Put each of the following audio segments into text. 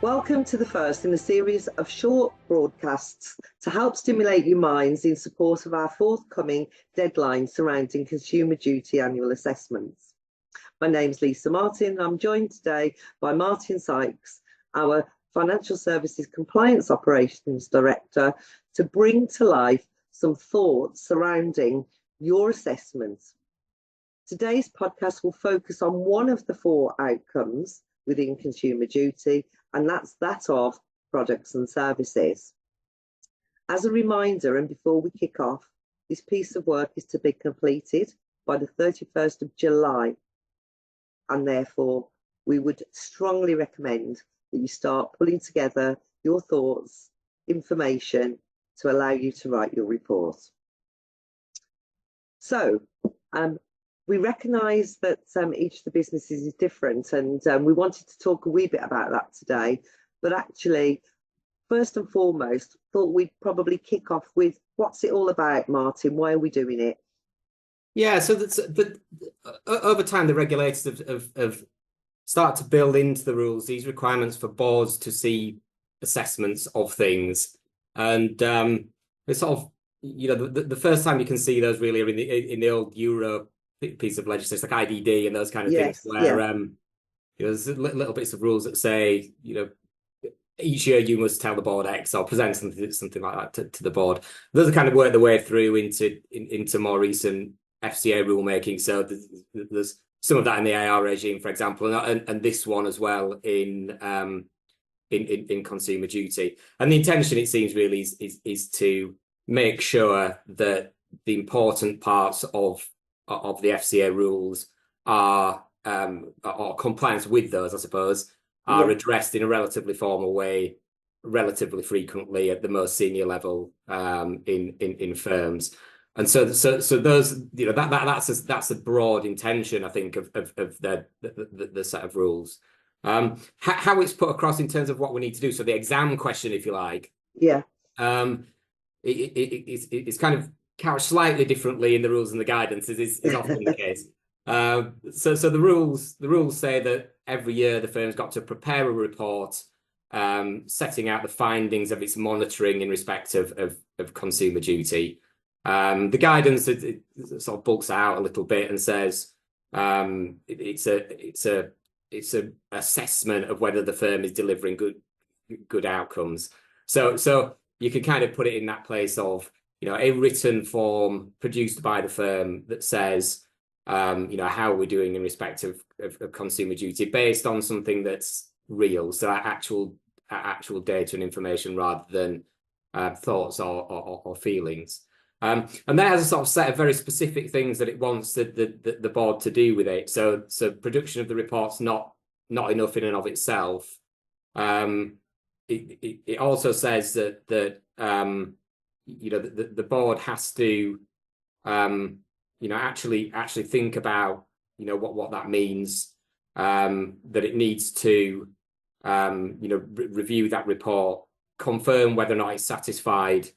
Welcome to the first in a series of short broadcasts to help stimulate your minds in support of our forthcoming deadline surrounding Consumer Duty annual assessments. My name's Lisa Martin. I'm joined today by Martin Sykes, our Financial Services Compliance Operations Director, to bring to life some thoughts surrounding your assessments. Today's podcast will focus on one of the four outcomes within Consumer Duty, and that's that of products and services. As a reminder, and before we kick off, this piece of work is to be completed by the 31st of July, and therefore we would strongly recommend that you start pulling together your thoughts, information to allow you to write your report. So, we recognise that each of the businesses is different, and we wanted to talk a wee bit about that today. But actually, first and foremost, thought we'd probably kick off with what's it all about, Martin? Why are we doing it? Yeah, so over time, the regulators have started to build into the rules these requirements for boards to see assessments of things, and it's sort of, you know, the first time you can see those really are in the old Euro piece of legislation, like IDD and those kind of things, where you know, there's little bits of rules that say, you know, each year you must tell the board X or present something like that to the board. Those are kind of worked their way through into more recent FCA rulemaking. So there's some of that in the AR regime, for example, and this one as well in Consumer Duty. And the intention, it seems, really is to make sure that the important parts of the FCA rules are or compliance with those, I suppose, are addressed in a relatively formal way, relatively frequently at the most senior level in firms. And so those, you know, that's a broad intention, I think, of the set of rules. How it's put across in terms of what we need to do. So the exam question, if you like, it's kind of couched slightly differently in the rules and the guidance, is often the case. So the rules say that every year the firm's got to prepare a report setting out the findings of its monitoring in respect of Consumer Duty. The guidance it sort of bulks out a little bit and says it's a assessment of whether the firm is delivering good outcomes. So you could kind of put it in that place of, you know, a written form produced by the firm that says, you know, how are we doing in respect of Consumer Duty based on something that's real, so actual data and information rather than thoughts or feelings. And then it has a sort of set of very specific things that it wants the board to do with it. So production of the report's not enough in and of itself. It also says that you know, the board has to, you know, actually think about, you know, what that means, that it needs to, you know, review that report, confirm whether or not it's satisfied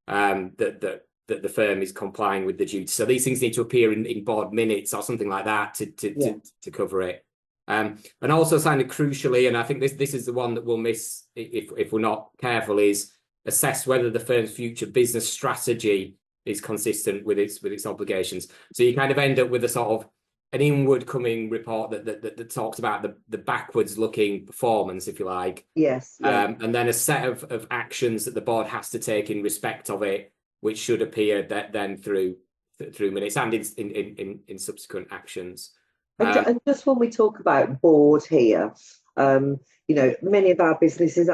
that the firm is complying with the duty. So these things need to appear in board minutes or something like that to cover it. And also, kind of crucially, and I think this is the one that we'll miss if we're not careful, is assess whether the firm's future business strategy is consistent with its obligations. So you kind of end up with a sort of an inward coming report that talks about the backwards looking performance, if you like. And then a set of actions that the board has to take in respect of it, which should appear then through minutes and in subsequent actions. And just when we talk about board here, you know, many of our businesses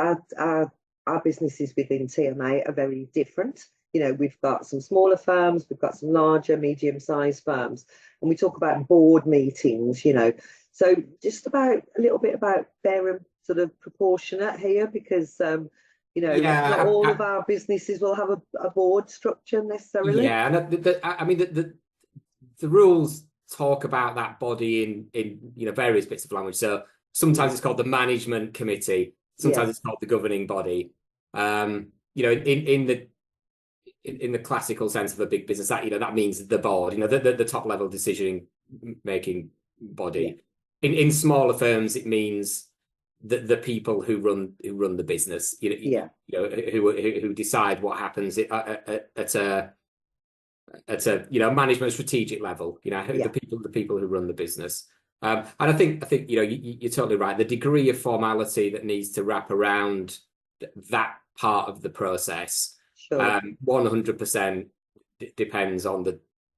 our businesses within TMA are very different. You know, we've got some smaller firms, we've got some larger, medium-sized firms, and we talk about board meetings, you know. So just a little bit about they're sort of proportionate here, because, you know, not all of our businesses will have a board structure necessarily. Yeah, and I mean, the rules talk about that body in you know, various bits of language. So sometimes it's called the management committee. Sometimes it's called the governing body. You know, in the classical sense of a big business, that, you know, that means the board, you know, the top level decision making body. In smaller firms, it means the people who run the business, Yeah. who decide what happens at a management strategic level, Yeah. the people who run the business. And I think you're totally right. The degree of formality that needs to wrap around that part of the process, Sure. 100% depends on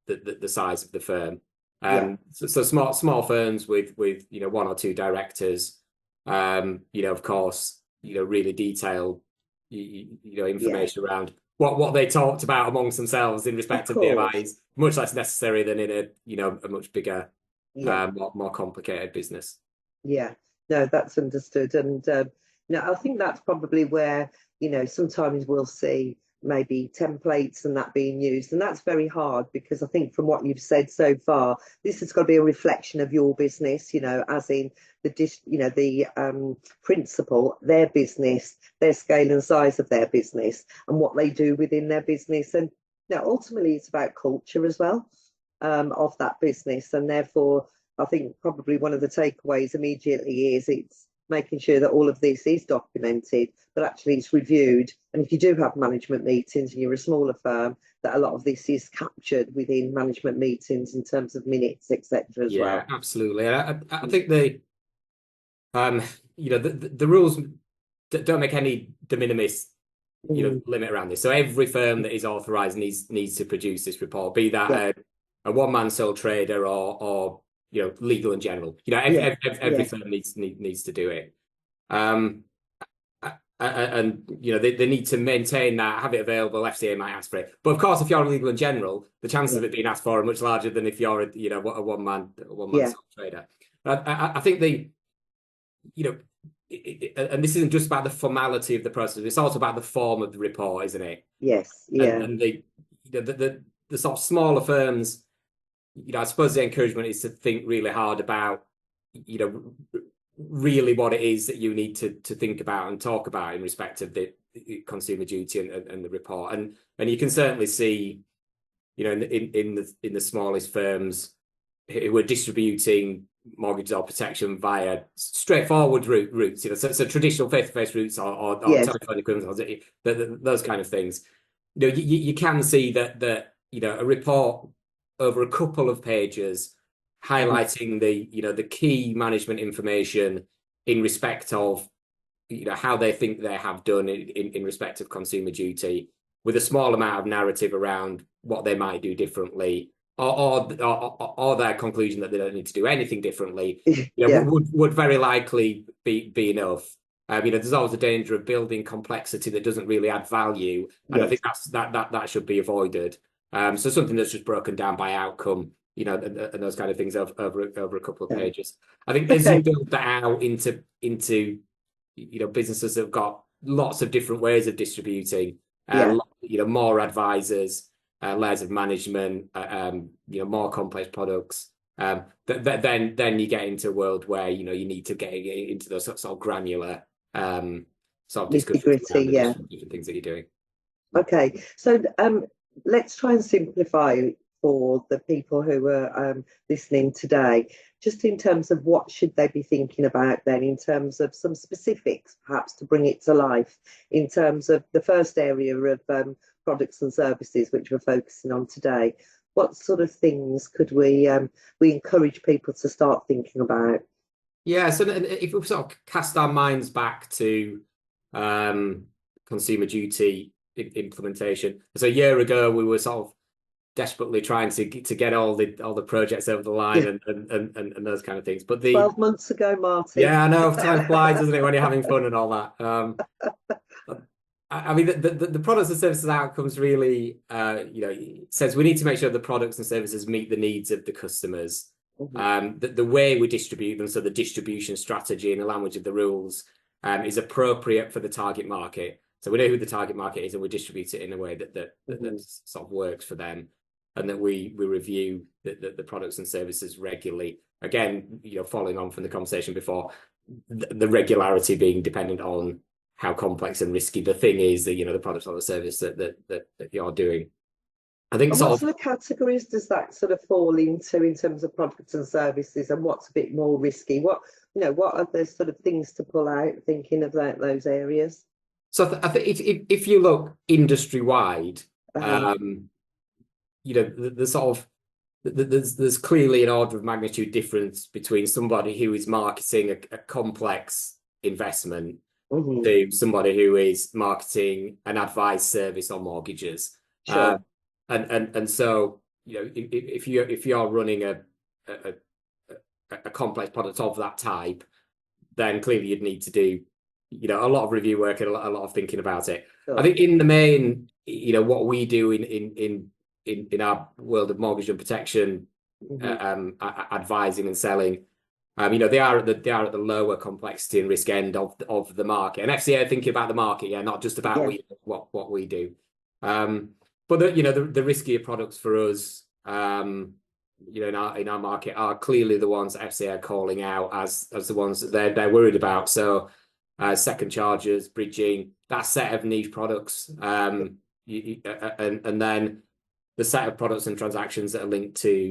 the size of the firm. Yeah. So small firms with one or two directors, of course, really detailed Yeah. information around what they talked about amongst themselves in respect Of of BMI course. is much less necessary than in a much bigger, Yeah. more complicated business. Yeah. No, that's understood. And I think that's probably where, sometimes we'll see maybe templates and that being used. And that's very hard because I think from what you've said so far, this has got to be a reflection of your business, as in the principal, their business, their scale and size of their business and what they do within their business. And ultimately it's about culture as well, of that business. And therefore, I think probably one of the takeaways immediately is it's making sure that all of this is documented, but actually it's reviewed. And if you do have management meetings and you're a smaller firm, that a lot of this is captured within management meetings in terms of minutes, etc. as well. Yeah, absolutely. I think the rules don't make any de minimis limit around this. So every firm that is authorized needs to produce this report, be that a one-man sole trader or legal in general. Every firm needs to do it. And they need to maintain that, have it available. FCA might ask for it, but of course, if you're legal in general, the chances of it being asked for are much larger than if you're a one-man sole trader. I think and this isn't just about the formality of the process; it's also about the form of the report, isn't it? Yes, yeah. And the sort of smaller firms, I suppose the encouragement is to think really hard about, really what it is that you need to think about and talk about in respect of the consumer duty and the report. And you can certainly see, in the smallest firms who are distributing mortgages or protection via straightforward routes, so traditional face-to-face routes or telephone equivalents, those kind of things. You can see that a report over a couple of pages highlighting the key management information in respect of how they think they have done in respect of consumer duty, with a small amount of narrative around what they might do differently, or their conclusion that they don't need to do anything differently, would very likely be enough. There's always a danger of building complexity that doesn't really add value, and I think that should be avoided. So something that's just broken down by outcome, and those kind of things over a couple of pages. I think as you build that out into businesses that have got lots of different ways of distributing, more advisors, layers of management, more complex products. Then you get into a world where you need to get into those sort of granular sort of discussions around the different things that you're doing. Okay, so let's try and simplify for the people who are listening today, just in terms of what should they be thinking about then, in terms of some specifics, perhaps to bring it to life, in terms of the first area of products and services, which we're focusing on today. What sort of things could we encourage people to start thinking about? Yeah, so if we sort of cast our minds back to consumer duty implementation. So a year ago, we were sort of desperately trying to get all the projects over the line and those kind of things. But 12 months ago, Martin. Yeah, I know, time flies, doesn't it, when you're having fun and all that. I mean, the products and services outcomes really, says we need to make sure the products and services meet the needs of the customers. The way we distribute them, so the distribution strategy and the language of the rules, is appropriate for the target market. So we know who the target market is, and we distribute it in a way that sort of works for them, and that we review the products and services regularly. Again, following on from the conversation before, the regularity being dependent on how complex and risky the thing is, that the product or the service that you're doing. I think And what sort sort of of categories does that sort of fall into in terms of products and services, and what's a bit more risky? What are the sort of things to pull out, thinking of those areas? I think if you look industry wide, Uh-huh. the sort of there's clearly an order of magnitude difference between somebody who is marketing a complex investment Hmm. to somebody who is marketing an advice service on mortgages. Uh, Sure. and so if you're running a a complex product of that type, then clearly you'd need to do a lot of review work and a lot of thinking about it. I Sure. think in the main, what we do in our world of mortgage and protection, Hmm. advising and selling, they are at the lower complexity and risk end of the market. And FCA are thinking about the market, not just about Yeah. what we do. But the riskier products for us, in our market are clearly the ones that FCA are calling out as the ones that they're worried about. So second charges, bridging, that set of niche products, and then the set of products and transactions that are linked to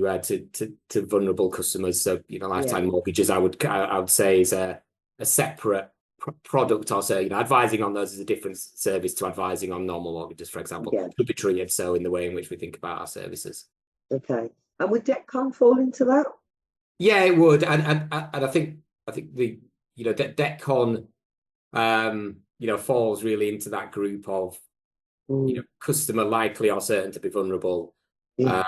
vulnerable customers. So Yeah. lifetime mortgages, I would say is a separate product. Also, advising on those is a different service to advising on normal mortgages, for example. Yeah. Could be treated so in the way in which we think about our services. Okay. And would DECCON fall into that? Yeah, it would, and I think the DECCON falls really into that group of Mm. customer likely or certain to be vulnerable, Yeah.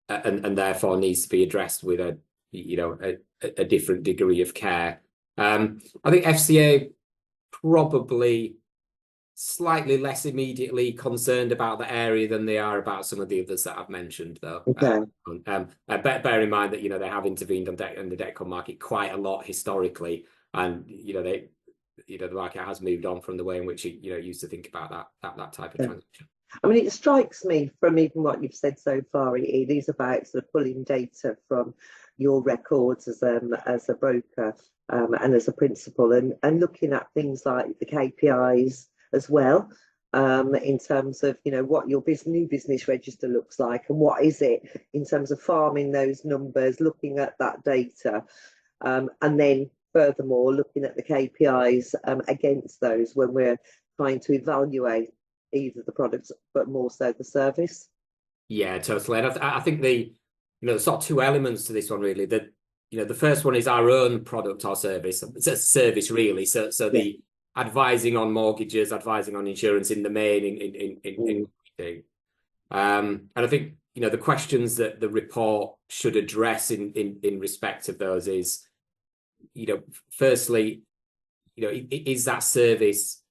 and therefore needs to be addressed with a different degree of care. I think FCA probably slightly less immediately concerned about the area than they are about some of the others that I've mentioned, though. Okay. Bear in mind that they have intervened on the DECCON market quite a lot historically, and the market has moved on from the way in which it used to think about that type of Yeah. transaction. I mean, it strikes me from even what you've said so far, it is about sort of pulling data from your records as a broker, and as a principal, and looking at things like the KPIs as well, in terms of what your new business register looks like, and what is it in terms of farming those numbers, looking at that data, and then furthermore looking at the KPIs against those when we're trying to evaluate either the products, but more so the service. Yeah, totally. And I think there's sort of two elements to this one really. That the first one is our own product or service. It's a service really. So Yeah. the advising on mortgages, advising on insurance in the main in Mm. what we do. And I think the questions that the report should address in respect of those is, firstly, is that service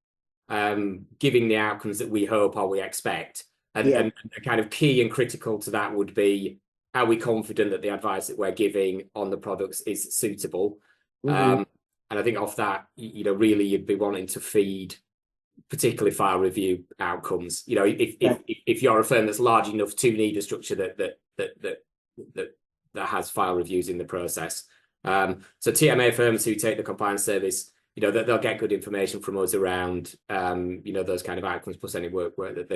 giving the outcomes that we hope or we expect? Yeah. And kind of key and critical to that would be, are we confident that the advice that we're giving on the products is suitable? Mm-hmm. And I think off that, really you'd be wanting to feed particularly file review outcomes. If you're a firm that's large enough to need a structure that has file reviews in the process. So TMA firms who take the compliance service, they'll get good information from us around those kind of outcomes, plus any work that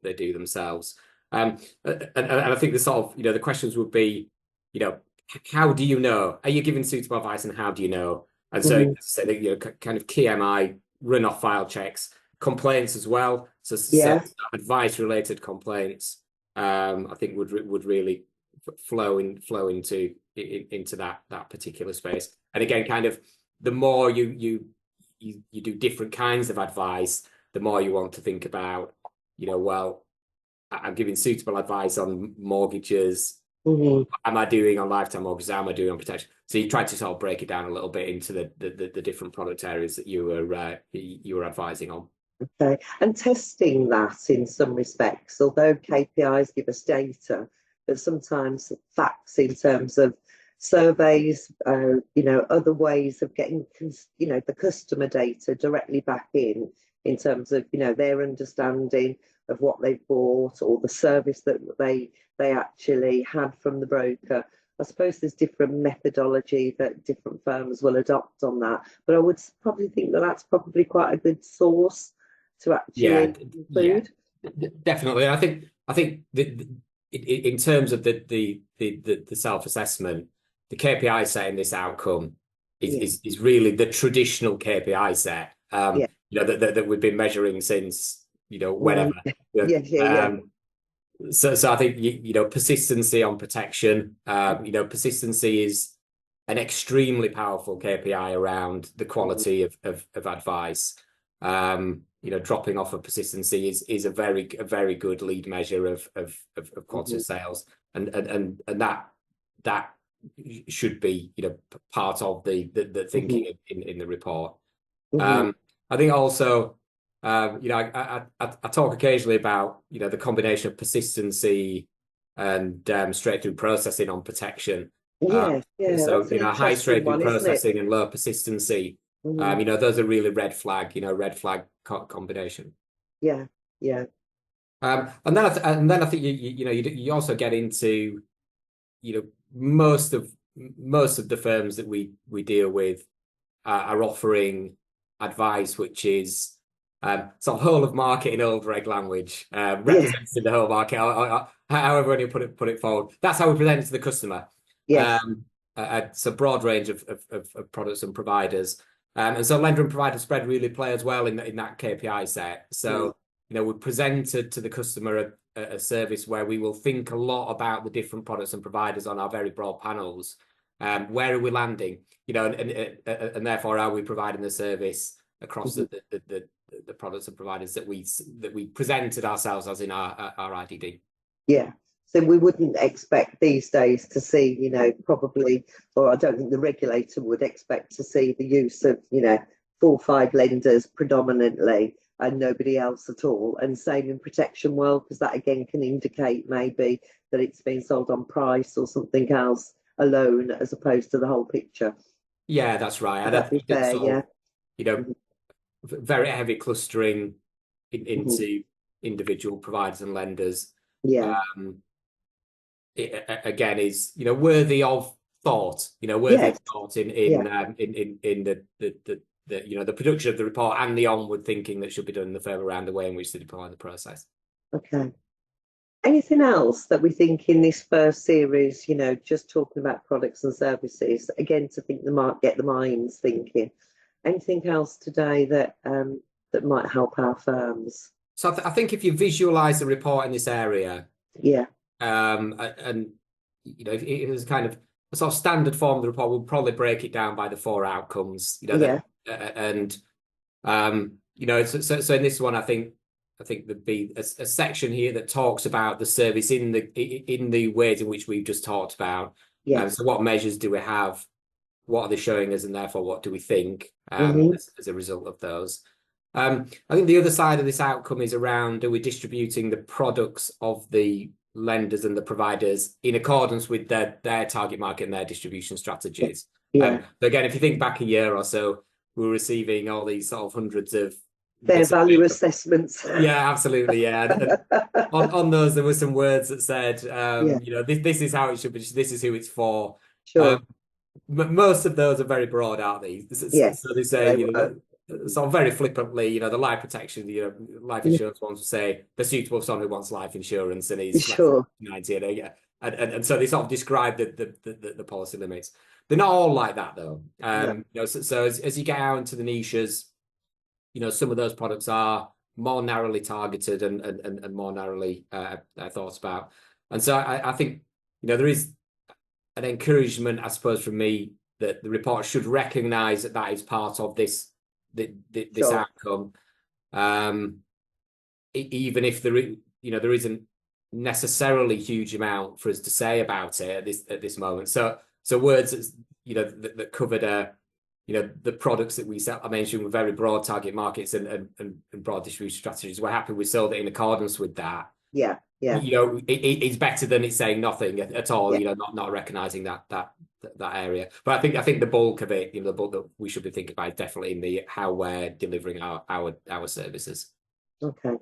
they do themselves. And I think the sort of the questions would be, how do you know? Are you giving suitable advice, and how do you know? And so, Mm-hmm. kind of key MI, run off file checks, complaints as well. So Yeah. advice related complaints, I think would really flow into that particular space. And again, kind of the more you do different kinds of advice, the more you want to think about, well, I'm giving suitable advice on mortgages. Mm-hmm. What am I doing on lifetime mortgages? How am I doing on protection? So you try to sort of break it down a little bit into the different product areas that you were advising on. Okay. And testing that in some respects, although KPIs give us data, but sometimes facts in terms of surveys, other ways of getting, the customer data directly back in terms of, their understanding of what they bought or the service that they actually had from the broker. I suppose there's different methodology that different firms will adopt on that, but I would probably think that that's probably quite a good source to Yeah, actually include. definitely. I think I think in terms of the self-assessment, the KPI set in this outcome is really the traditional KPI set, that we've been measuring since, whenever. So I think, persistency on protection, persistency is an extremely powerful KPI around the quality of advice. Dropping off of persistency is a very good lead measure of quality of sales, and that should be part of the thinking in the report. I think also I talk occasionally about the combination of persistency and straight through processing on protection. So high straight through processing and low persistency. Those are really red flag combination. And then I think you also get into most of the firms that we deal with are offering advice which is sort of whole of market in old reg language, representing the whole market, however you put it forward. That's how we present it to the customer. It's a broad range of products and providers. And so lender and provider spread really play as well in that KPI set. So, we presented to the customer a service where we will think a lot about the different products and providers on our very broad panels. Where are we landing? And therefore, are we providing the service across the products and providers that we presented ourselves as in our IDD? So we wouldn't expect these days to see, probably, or I don't think the regulator would expect to see the use of, 4 or 5 lenders predominantly and nobody else at all. And same in protection world, because that again can indicate maybe that it's been sold on price or something else alone as opposed to the whole picture. Yeah, that's right. And I think fair, very heavy clustering into individual providers and lenders. It, again, is worthy of thought. Worthy of thought in the production of the report and the onward thinking that should be done in the firm around the way in which they deploy the process. Okay. Anything else that we think in this first series? Just talking about products and services again to think get the minds thinking. Anything else today that that might help our firms? So I think if you visualize the report in this area, and if it was kind of a sort of standard form of the report, we'll probably break it down by the 4 outcomes. So in this one, I think there'd be a section here that talks about the service in the ways in which we've just talked about. So what measures do we have? What are they showing us, and therefore what do we think as a result of those? I think the other side of this outcome is around, are we distributing the products of the lenders and the providers in accordance with their target market and their distribution strategies? So again, if you think back a year or so, we were receiving all these sort of hundreds of fair value assessments. Absolutely. And on those, there were some words that said, this is how it should be. This is who it's for. Most of those are very broad, aren't they? So they say, sort of very flippantly, the life protection, life insurance ones will say they're suitable for someone who wants life insurance and is 90. And so they sort of describe the policy limits. They're not all like that though. So as you get out into the niches, some of those products are more narrowly targeted and more narrowly thought about. And so I think there is an encouragement, I suppose, from me that the report should recognise that is part of this outcome, even if there isn't necessarily a huge amount for us to say about it at this moment. So words that covered the products that we sell, I mentioned, with very broad target markets and broad distribution strategies. We're happy we sold it in accordance with that. It's better than it's saying nothing at all. Not recognizing that area. But I think the bulk of it, the bulk that we should be thinking about is definitely in the how we're delivering our services. Okay.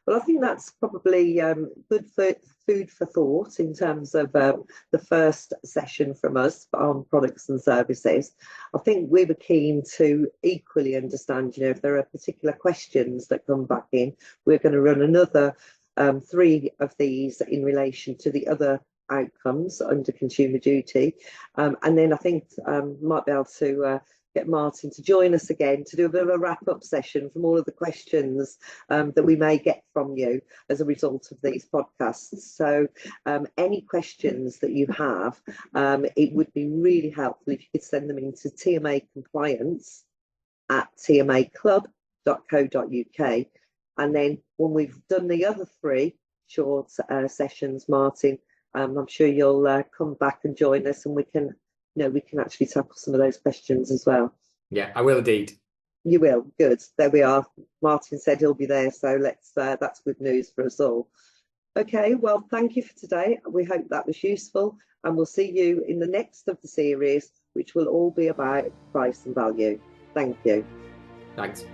Well, I think that's probably good food for thought in terms of the first session from us on products and services. I think we were keen to equally understand, if there are particular questions that come back in, we're going to run another 3 of these in relation to the other outcomes under consumer duty. And then I think might be able to get Martin to join us again to do a bit of a wrap-up session from all of the questions that we may get from you as a result of these podcasts. So any questions that you have, it would be really helpful if you could send them into tmacompliance@tmaclub.co.uk. And then when we've done the other 3 short sessions, Martin, I'm sure you'll come back and join us, and we can actually tackle some of those questions as well. Yeah, I will indeed. You will. Good. There we are. Martin said he'll be there, so that's good news for us all. Okay, well, thank you for today. We hope that was useful, and we'll see you in the next of the series, which will all be about price and value. Thank you. Thanks.